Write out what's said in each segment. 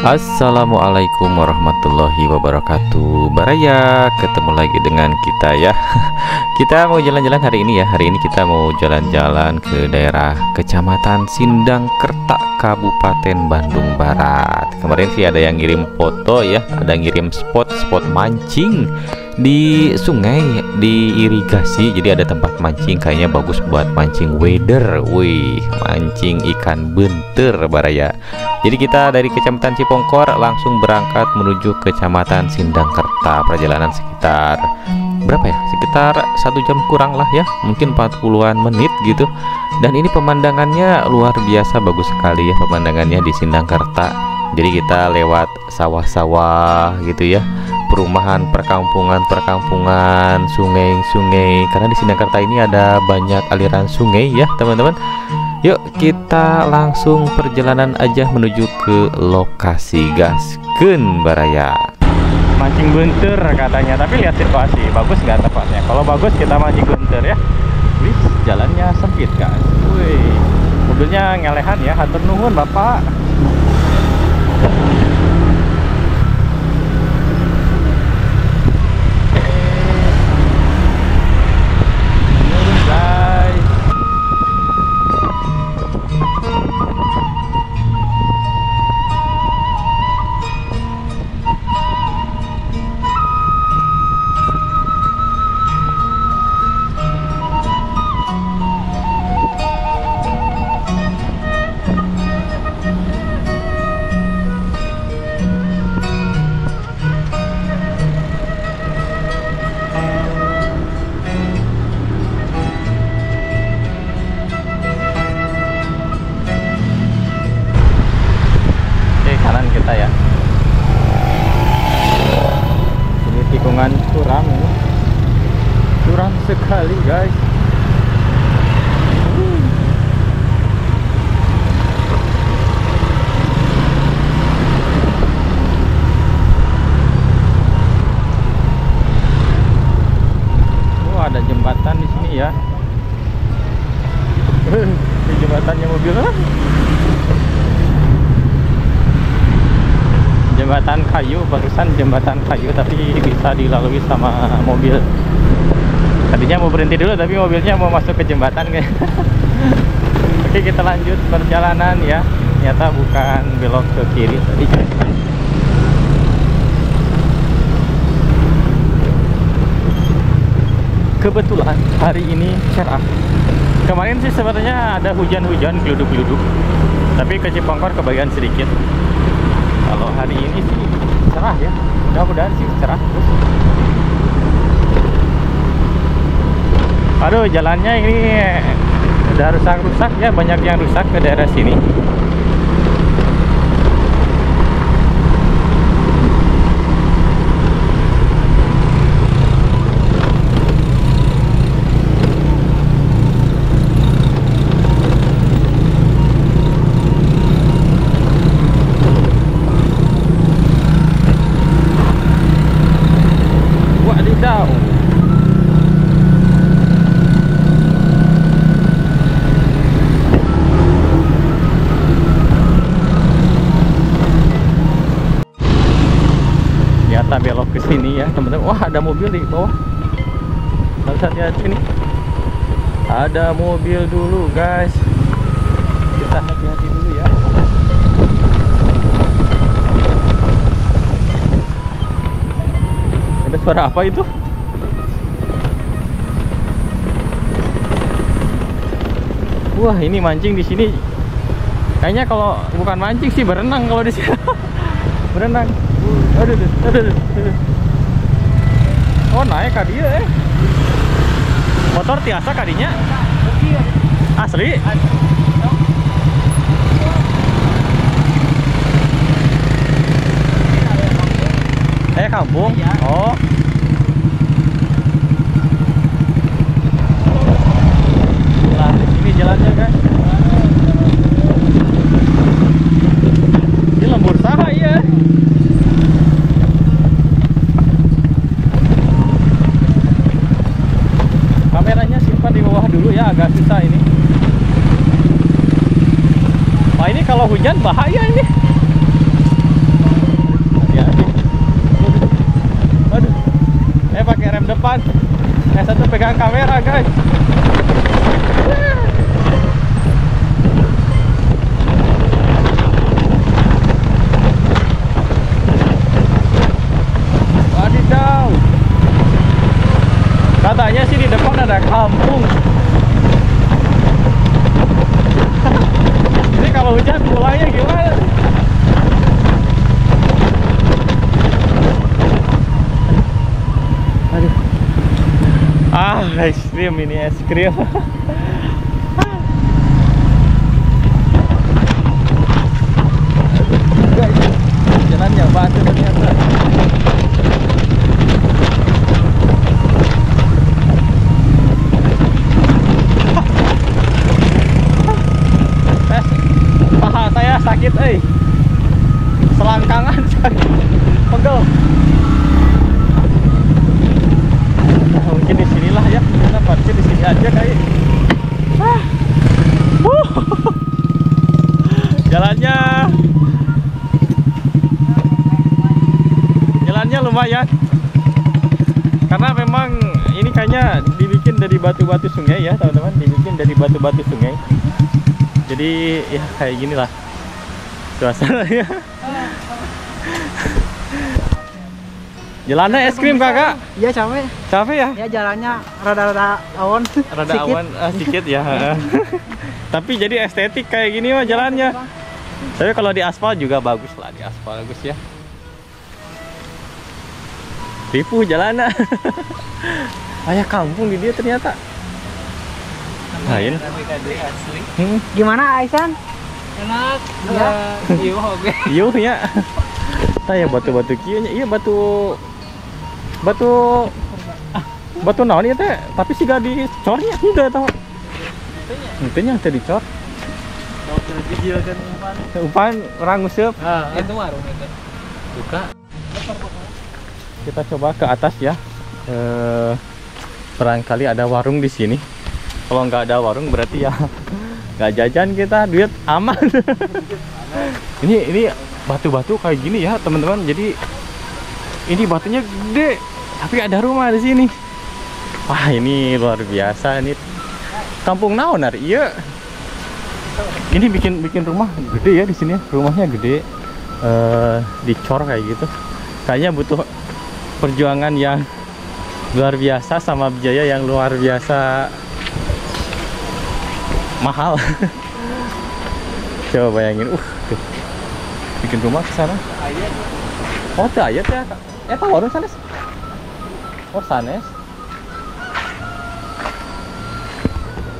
Assalamualaikum warahmatullahi wabarakatuh. Baraya, ketemu lagi dengan kita ya. Kita mau jalan-jalan hari ini ya. Hari ini kita mau jalan-jalan ke daerah Kecamatan Sindangkerta, Kabupaten Bandung Barat. Kemarin sih ada yang ngirim foto ya, ada yang ngirim spot mancing di sungai, di irigasi. Jadi ada tempat mancing kayaknya bagus buat mancing weather. Wih, mancing ikan benter Baraya. Jadi kita dari Kecamatan Cipongkor langsung berangkat menuju Kecamatan Sindangkerta. Perjalanan sekitar berapa ya? Sekitar 1 jam kurang lah ya, mungkin 40-an menit gitu. Dan ini pemandangannya luar biasa, bagus sekali ya pemandangannya di Sindangkerta. Jadi kita lewat sawah-sawah gitu ya, perumahan, perkampungan, sungai-sungai. Karena di Sindangkerta ini ada banyak aliran sungai ya teman-teman. Yuk kita langsung perjalanan aja menuju ke lokasi. Gaskeun Baraya. Mancing bunter katanya, tapi lihat situasi bagus nggak tempatnya. Kalau bagus kita mancing bunter ya. Wih, jalannya sempit guys. Wih, mobilnya ngelehan ya. Hatur nuhun bapak. Ya, ini tikungan curam sekali guys. Ada jembatan di sini ya. Di jembatannya mobil. Jembatan kayu, barusan jembatan kayu tapi bisa dilalui sama mobil. Tadinya mau berhenti dulu tapi mobilnya mau masuk ke jembatan kayak. Oke, kita lanjut perjalanan ya. Ternyata bukan belok ke kiri tadi. Kebetulan hari ini cerah. Kemarin sih sebenarnya ada hujan-hujan geluduk-geluduk, tapi ke Cipongkor kebagian sedikit. Kalau hari ini sih cerah ya, mudah-mudahan sih cerah terus. Aduh, jalannya ini udah rusak-rusak ya, banyak yang rusak ke daerah sini. Ternyata belok ke sini ya teman-teman. Wah, ada mobil di bawah. Harus hati-hati nih. Ada mobil dulu guys. Kita hati-hati dulu ya. Ada suara apa itu? Wah, ini mancing di sini. Kayaknya kalau bukan mancing sih berenang kalau di sini. Berenang. Aduh. Oh, naik ka dia motor tiasa kadinya. Asli. Kampung. Oh. Nah, di sini jalannya guys. Ini lembur saha ya. Kameranya simpan di bawah dulu ya, agak susah ini. Wah, ini kalau hujan bahaya ini. pakai rem depan, yang satu pegang kamera guys. Wadidaw, katanya sih di depan ada kampung. Ini kalau hujan pulangnya gimana? Aduh. Es krim ini, es krim. Jalannya batu ternyata. Paha saya sakit, selangkangan sakit, pegel. Mungkin di sinilah ya, kita parkir di sini aja kayak. Jalannya lumayan, karena memang ini kayaknya dibikin dari batu-batu sungai ya teman-teman, dibikin dari batu-batu sungai. Jadi ya kayak gini lah suasananya. Jalannya es krim kakak? Iya capek. Capek ya? Ya jalannya rada-rada awan. Rada awan sedikit ya. Tapi jadi estetik kayak gini mah jalannya. Tapi kalau di aspal juga bagus lah, di aspal bagus ya. Ripuh jalannya. Ayah kampung di dia ternyata. Lain. Gimana Aisan? Enak. Ya. Iya oke. Iya ya. Saya batu-batu kieu nya, iya batu naon ieu teh, tapi sih gak dicornya henteu tah. Henteu nya teh dicor. Dokter video kan Umpan orang nguseup. itu warung itu. Buka. Kita coba ke atas ya. Barangkali ada warung di sini. Kalau nggak ada warung berarti ya nggak jajan kita, duit aman. Ini batu-batu kayak gini ya teman-teman. Jadi ini batunya gede, tapi ada rumah di sini. Wah ini luar biasa nih. Kampung naon ari ieu? Ini bikin rumah gede ya di sini. Rumahnya gede, dicor kayak gitu. Kayaknya butuh perjuangan yang luar biasa sama biaya yang luar biasa mahal. Coba bayangin, tuh. Bikin rumah ke sana. Oh, teh aya teh. Eta warung sanes. Oh, sanes.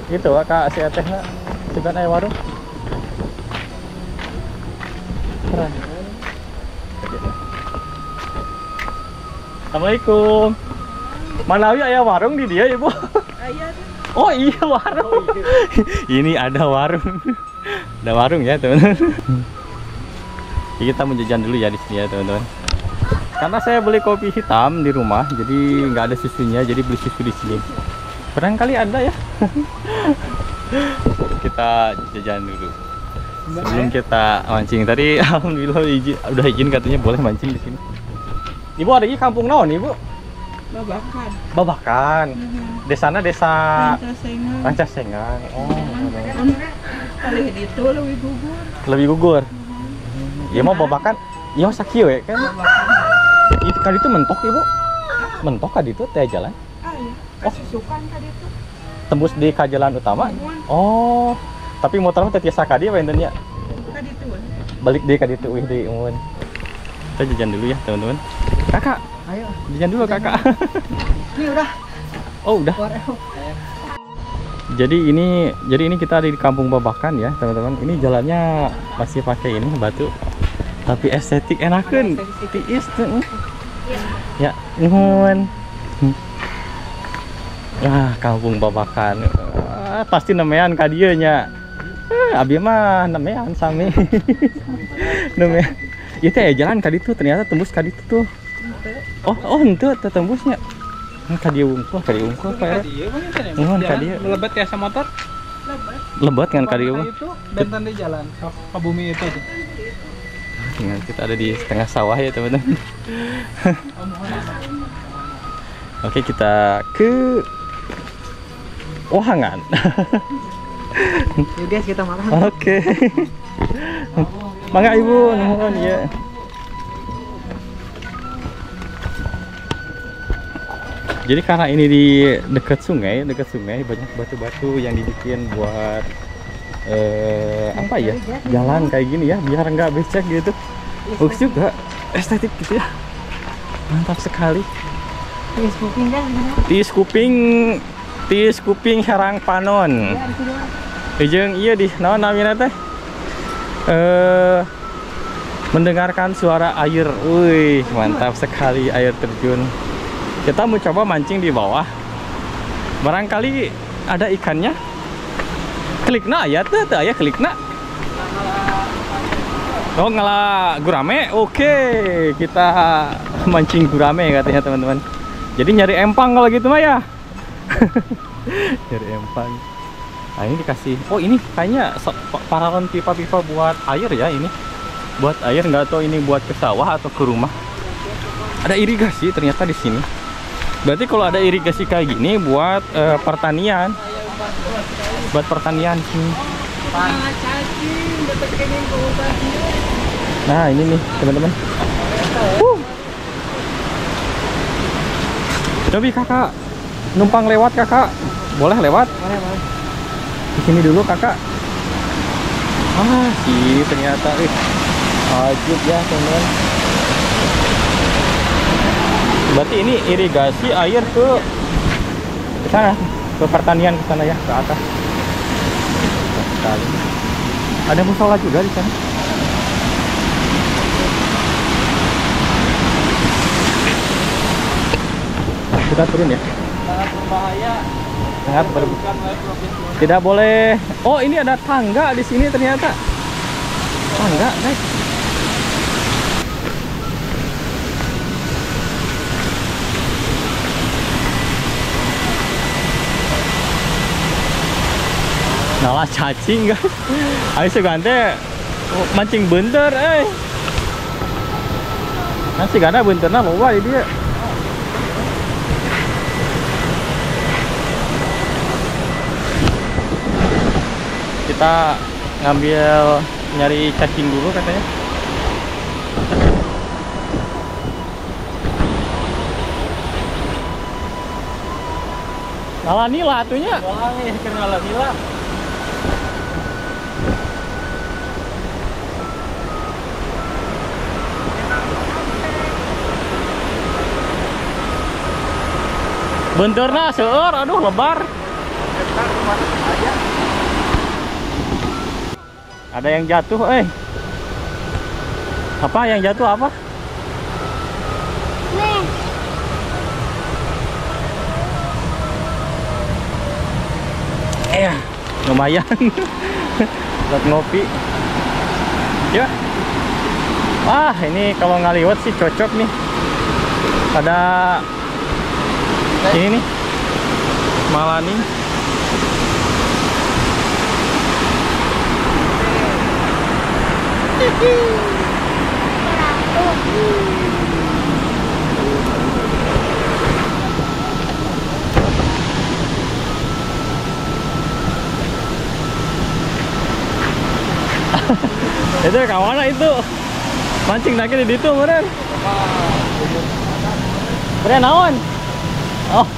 Gitu Kak, si Etehna cegan aya warung. Keren. Assalamualaikum. Manawi aya warung di dia, Ibu? Aya. Oh iya warung. Ini ada warung. Ada warung ya teman-teman. Kita mau jajan dulu ya di sini ya teman-teman. Karena saya beli kopi hitam di rumah, jadi nggak ada susunya, jadi beli susu di sini. Barangkali ada ya. Kita jajan dulu. Sebelum kita mancing tadi, alhamdulillah udah izin katanya boleh mancing di sini. Ibu ada di kampung naon Ibu? Babakan. Babakan. Desana desa Rancasengan. Rancasengan. Oh. Kali itu lebih gugur. Lebih gugur. Iya mau babakan. Iya sakieu ya kan. Itu kali itu mentok Ibu. Mentok kali itu teh jalan. Iya. Oh, Susukan kali itu. tembus di ka jalan utama. Oh. Tapi motor teh tiasa ka dieu wentennya. Kali itu. Balik deui ka ditu euy deui mun. Kita jajan dulu ya, teman-teman. Kakak, Ayo. jajan dulu Kakak. Ini udah. Oh, udah. Jadi ini kita ada di Kampung Babakan ya, teman-teman. Ini jalannya masih pakai ini batu. Tapi estetik enakeun. Tiis tuh. Ya, nuhun. Wah, Kampung Babakan. Pasti nemean ka dieu nya. Abi mah nemean sami. Nemean. Ieu teh jalan ka ditu ternyata tembus ka ditu tuh. Oh henteu teh tembusnya. Ka dieu unggul Pak ya. Nuhun ka dieu. Melebet ya sama motor? Lebat kan ka dieu. Itu bentan di jalan ke bumi itu. Tinggal kita ada di tengah sawah ya teman-teman. Oke, kita ke Wahangan. Yuk guys, kita makan. Oke. Mangga Ibu, nuhun ya. Jadi karena ini di dekat sungai banyak batu-batu yang dibikin buat apa ya? Jalan kayak gini ya, biar nggak becek gitu. Bagus juga, estetik gitu ya. Mantap sekali. Tiis kuping kan? Tiis kuping herang panon. Jeung iya di naon namina teh? Mendengarkan suara air. Wih, mantap sekali air terjun. Kita mau coba mancing di bawah. Barangkali ada ikannya. Klikna aya teh aya klikna. Oh, ngala gurame. Oke, kita mancing gurame katanya teman-teman. Jadi nyari empang kalau gitu mah ya. Nyari empang. Nah, ini dikasih. Oh, ini kayaknya paralon pipa-pipa buat air ya ini. Buat air, nggak tahu ini buat ke sawah atau ke rumah. Ada irigasi ternyata di sini. Berarti kalau ada irigasi kayak gini buat pertanian. Buat pertanian sini. Nah, ini nih, teman-teman. Cobi kakak numpang lewat kakak. Boleh lewat? Boleh. Di sini dulu kakak. Ah, sih ternyata ajib ya teman-teman. Berarti ini irigasi air ke sana, ke pertanian ke sana ya, ke atas. Sekali. Ada musola juga di sana. Kita turun ya. Sangat berbahaya. Sangat tidak boleh. Oh, ini ada tangga di sini ternyata. Tangga, guys. Nalah cacing guys. Ayo segante mancing beunteur Nanti gak ada beunteurna loba di dia. Kita ngambil nyari cacing dulu katanya. Ngalah nila atunya. Wae keur ngalah nila. Beunteurna seueur, aduh lebar. Ada yang jatuh, Apa yang jatuh apa? Nih. Lumayan. Buat ngopi. Ya. Wah, ini kalau ngaliwat sih cocok nih. Ada ini nih. Malani. Itu kawana itu mancing lagi di situ bener. Bener naon? Oh,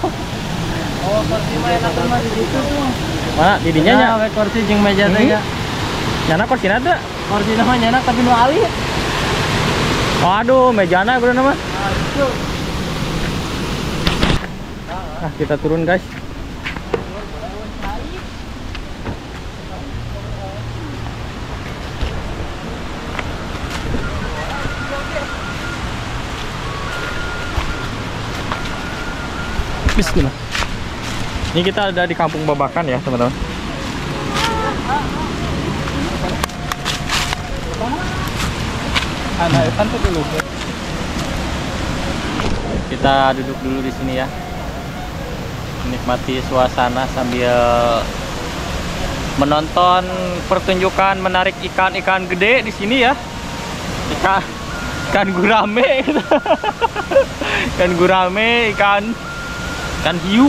kursi mah enak mah di situ tuh. mana didinya nya? We kursi jeung meja teh ya. Nyana kursi ada? Kursi mah nyanak tapi nu alih. Waduh, mejana bener nama. Nah, kita turun guys. Bismillah. Ini kita ada di Kampung Babakan ya teman-teman. Kan tuh dulu. Kita duduk dulu di sini ya, menikmati suasana sambil menonton pertunjukan menarik ikan-ikan gede di sini ya. Ikan gurame, ikan gurame, ikan ikan hiu.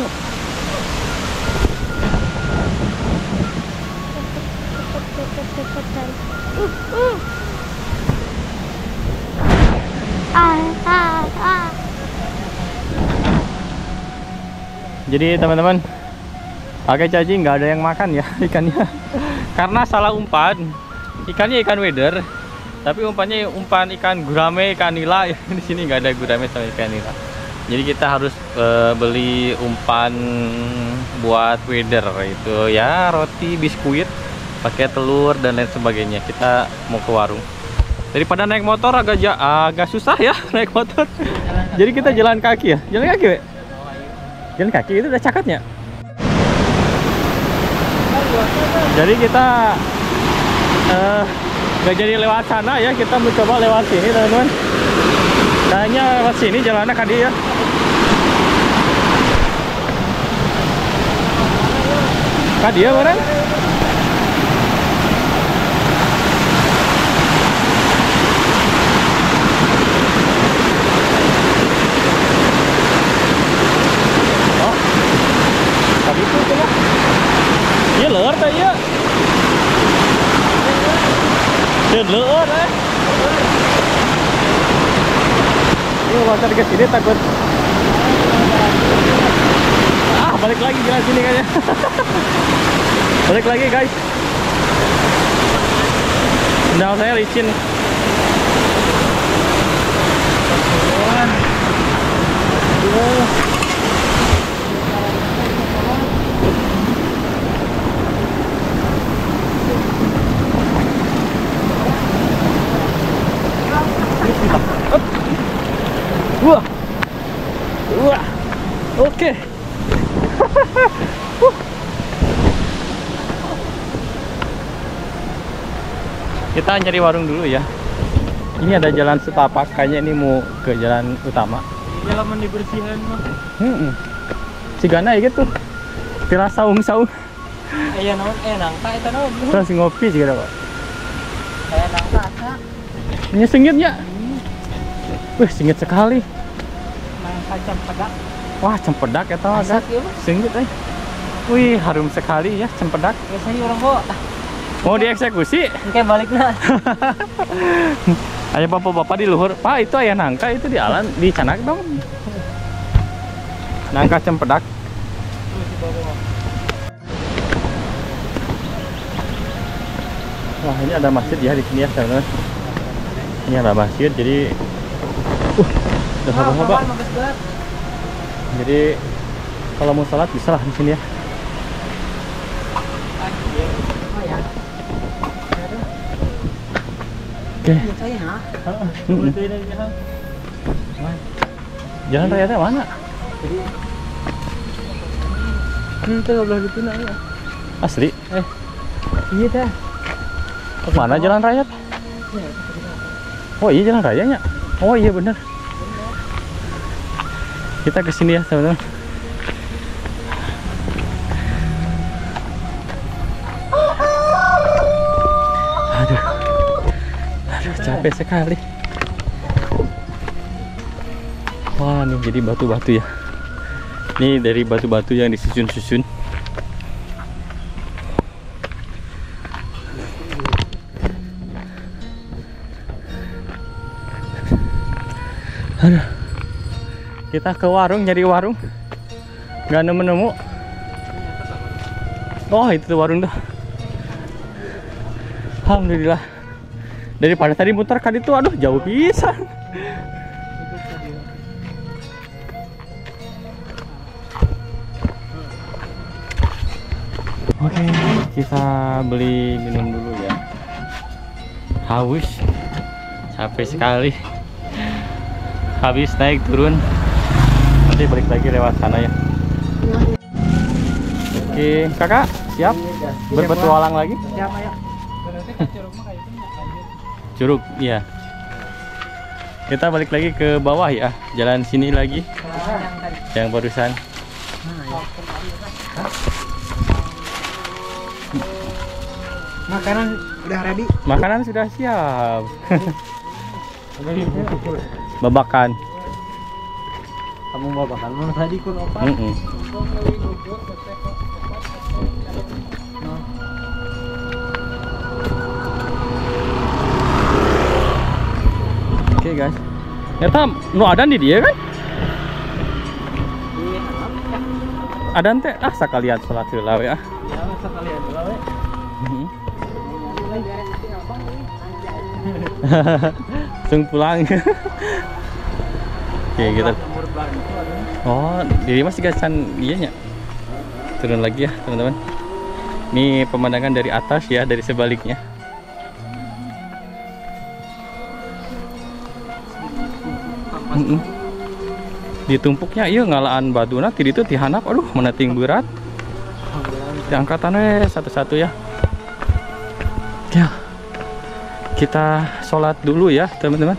Jadi teman-teman, pakai cacing nggak ada yang makan ya ikannya karena salah umpan. Ikannya ikan weder, tapi umpannya umpan ikan gurame, ikan nila. Di sini nggak ada gurame sama ikan nila. Jadi kita harus beli umpan buat weder, itu ya roti, biskuit, pakai telur dan lain sebagainya. Kita mau ke warung. Daripada naik motor agak susah ya naik motor. Jadi kita jalan kaki ya, jalan kaki. We. Jalan kaki itu udah cakatnya. Jadi kita nggak jadi lewat sana ya, kita mencoba lewat sini teman-teman. Kayaknya lewat sini jalannya kadi ya. Kadi ya kemarin. Oh, tadi itu ya. Iya leur teh ya. Leur eh. Ini loncat ke sini takut. Balik lagi jalan sini kayaknya. Balik lagi guys. Sendal saya licin. Wah, wah, oke. Kita nyari warung dulu ya. Ini ada jalan setapak, kayaknya ini mau ke jalan utama. Jalan dibersihin mah. Cigana ya gitu. Tira saung-saung. Aya naon? Nangka eta naon? Terus ngopi juga Pak. Aya nangka asa. Ini sengitnya. Wih, sengit sekali. Nangka cempedak. Wah, cempedak eta agak sengit eh. Wih, harum sekali ya cempedak. Biasanya orang kok Mau dieksekusi? engke balikna. Aya bapak-bapak di luhur. Pak, itu aya nangka itu di alan di canak dong. Nangka cempedak. Wah, ini ada masjid ya di sini ya, teman-teman. Ini ada masjid, jadi udah haba-haba. Jadi kalau mau sholat bisa lah di sini ya. Oke. Jalan raya teh mana? Itu belah di tuna ya. Asli? Iya teh. Ke mana jalan raya? Oh iya jalan rayanya. Oh iya bener. Kita ke sini ya, teman-teman. Aduh, capek sekali. Wah, nih jadi batu-batu ya. Ini dari batu-batu yang disusun-susun. Aduh, kita ke warung, nyari warung, nggak nemu-nemu. Oh, itu tuh warung tuh. Alhamdulillah. Daripada tadi muter kan itu, aduh jauh pisan. Oke, kita beli minum dulu ya. Haus, capek sekali. Habis naik turun, nanti balik lagi lewat sana ya. Oke, kakak siap berpetualang lagi? Siap ayo. Curug, iya. Kita balik lagi ke bawah ya, jalan sini lagi, yang barusan. Makanan udah ready. Makanan sudah siap. Babakan. Kamu mau bakal mana tadi kun opat? Oke guys. Ternyata nu adan di dia kan? Adan teh sakalian salat heula we ah. Ya, sekalian dulu we. Langsung pulang. Oke, kita. Oh, diri masih gasan iya nya. Turun lagi ya, teman-teman. Ini pemandangan dari atas ya, dari sebaliknya. Ditumpuknya iya ngalaan batuna ti ditu ti handap. Aduh, menating berat. Diangkatan satu-satu ya. Ya. Kita sholat dulu ya, teman-teman.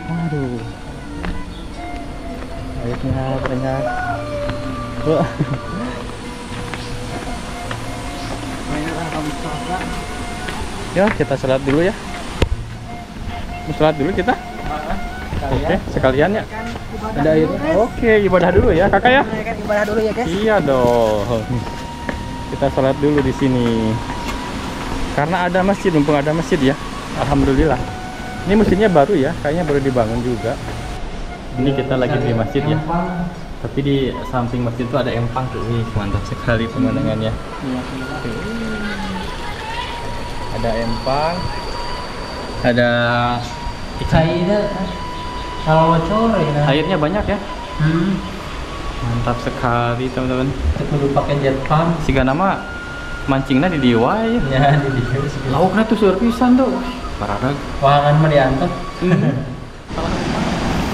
Waduh. Airnya banyak. Wah. Ya, kita sholat dulu ya. Mau sholat dulu kita? Oke, sekalian ya. Ada airnya. Oke, ibadah dulu ya, kakak ya. Ibadah dulu ya, guys. Iya dong. Kita sholat dulu di sini. Karena ada masjid, mumpung ada masjid ya. Alhamdulillah. Ini masjidnya baru ya, kayaknya baru dibangun juga. Ini kita lagi di masjid ya. Tapi di samping masjid itu ada empang tuh. Wih, mantap sekali pemandangannya. Ada empang. Ada Cairnya kalau bocor ya. airnya banyak ya. Mantap sekali teman-teman. Kudu pakai jet pump. Siga nama mancingnya di diwa ya. Ya, di dieu. Lauknya tuh seur pisan tuh. Paradag. Wangan mah diangkat.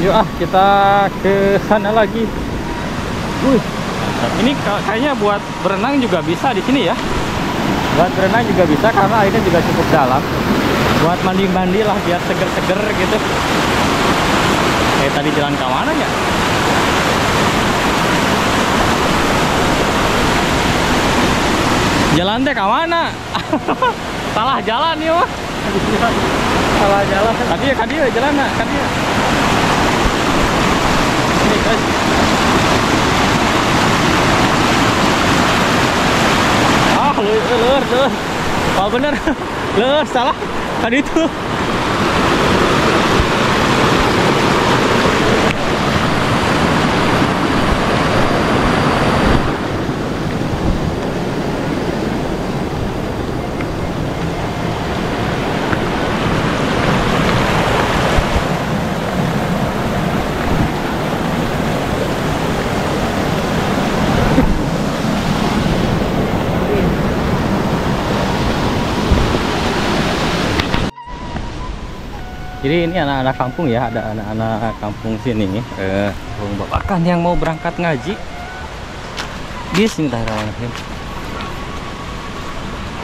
Yuk kita ke sana lagi. Wih, mantap. Ini kayaknya buat berenang juga bisa di sini ya. Buat berenang juga bisa karena airnya juga cukup dalam. Buat mandi-mandi lah biar seger-seger gitu. Kayak tadi jalan ke mana ya? Jalan teh ke mana? Salah jalan nih wah. Salah jalan. Kadi ya jalan nak, kadi ya. Ini guys. Leur. Oh bener. Leur salah. Kadi itu. Jadi ini anak-anak kampung ya, ada anak-anak kampung sini bapak kan yang mau berangkat ngaji. Bismillahirrahmanirrahim.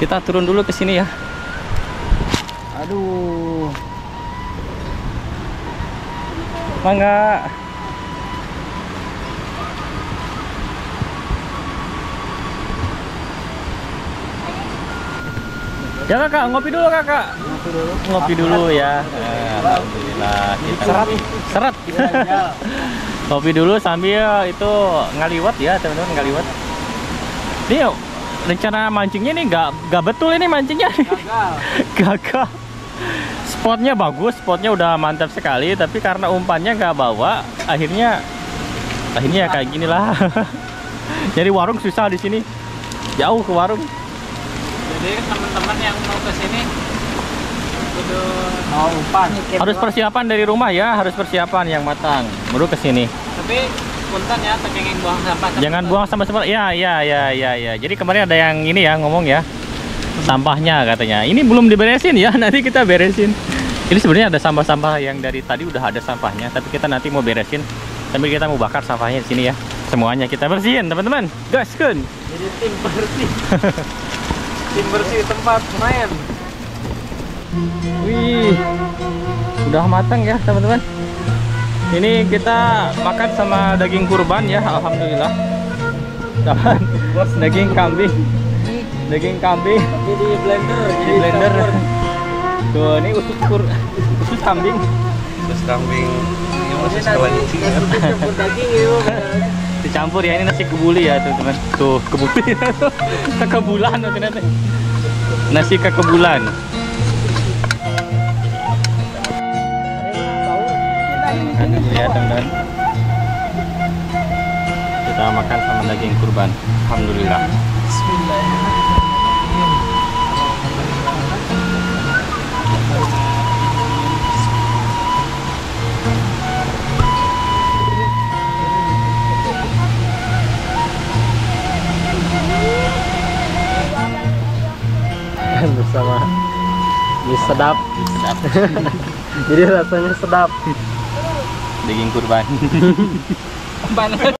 Kita turun dulu ke sini ya. Aduh. Mangga. Ya kakak, ngopi dulu kakak. Ngopi dulu ya. Alhamdulillah. Seret. Ngopi dulu sambil itu ngaliwat ya teman-teman, ngaliwat. Ini rencana mancingnya nih nggak betul ini mancingnya. Gagal. Spotnya bagus, spotnya udah mantap sekali, tapi karena umpannya nggak bawa, akhirnya kayak gini lah. Jadi warung susah di sini, jauh ke warung. Jadi teman-teman yang mau ke sini mau umpan. Harus persiapan dari rumah ya, harus persiapan yang matang baru ke sini. Tapi punten ya, pengen buang sampah. Jangan buang sampah. Ya. Jadi kemarin ada yang ini ya ngomong ya, sampahnya katanya. Ini belum diberesin ya, nanti kita beresin. Ini sebenarnya ada sampah-sampah yang dari tadi udah ada sampahnya, tapi kita nanti mau beresin sambil kita mau bakar sampahnya di sini ya. Semuanya kita bersihin, teman-teman. Gaskeun. Jadi tim bersih. Tim bersih tempat main. Wih, udah matang ya teman-teman. Ini kita makan sama daging kurban ya, alhamdulillah. Dan daging kambing. Jadi blender. Tuh, ini usus kambing. Terus kambing ini masih kelinci ya. Campur daging itu. Dicampur ya, ini nasi kebuli ya teman-teman. Tuh kebuli kekebulan tuh ternyata. Nasi kekebulan. Aduh ya teman-teman. Kita makan sama daging kurban. Alhamdulillah. Bersama mie sedap. Jadi rasanya sedap. Daging kurban.